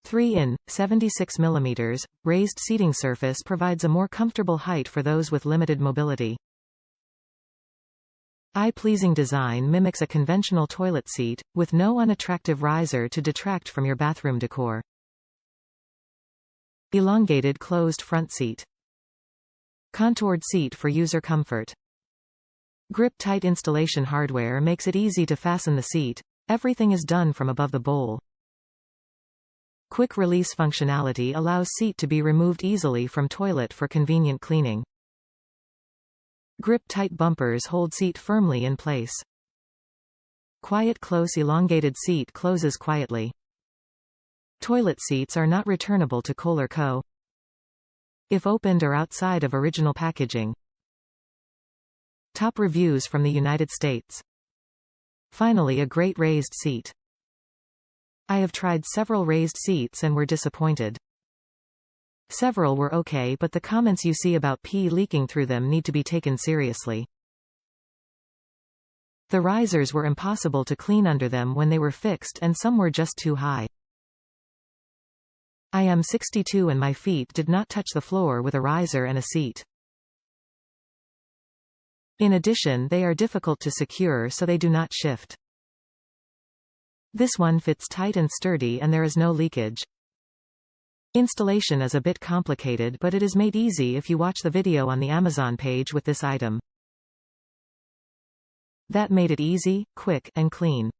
3 in, 76 mm, raised seating surface provides a more comfortable height for those with limited mobility. Eye-pleasing design mimics a conventional toilet seat, with no unattractive riser to detract from your bathroom decor. Elongated closed front seat. Contoured seat for user comfort. Grip-tight installation hardware makes it easy to fasten the seat. Everything is done from above the bowl. Quick release functionality allows seat to be removed easily from toilet for convenient cleaning. Grip-tight bumpers hold seat firmly in place. Quiet-close elongated seat closes quietly. Toilet seats are not returnable to Kohler Co. if opened or outside of original packaging. Top reviews from the United States. Finally, a great raised seat. I have tried several raised seats and were disappointed. Several were okay, but the comments you see about pee leaking through them need to be taken seriously. The risers were impossible to clean under them when they were fixed, and some were just too high. I am 62 and my feet did not touch the floor with a riser and a seat. In addition, they are difficult to secure so they do not shift. This one fits tight and sturdy and there is no leakage. Installation is a bit complicated, but it is made easy if you watch the video on the Amazon page with this item. That made it easy, quick, and clean.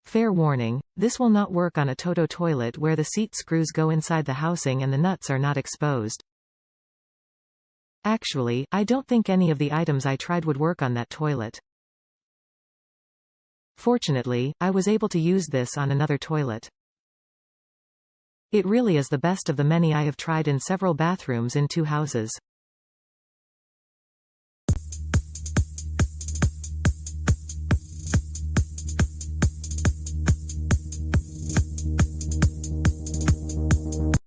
Fair warning, this will not work on a Toto toilet where the seat screws go inside the housing and the nuts are not exposed. Actually, I don't think any of the items I tried would work on that toilet. Fortunately, I was able to use this on another toilet. It really is the best of the many I have tried in several bathrooms in 2 houses.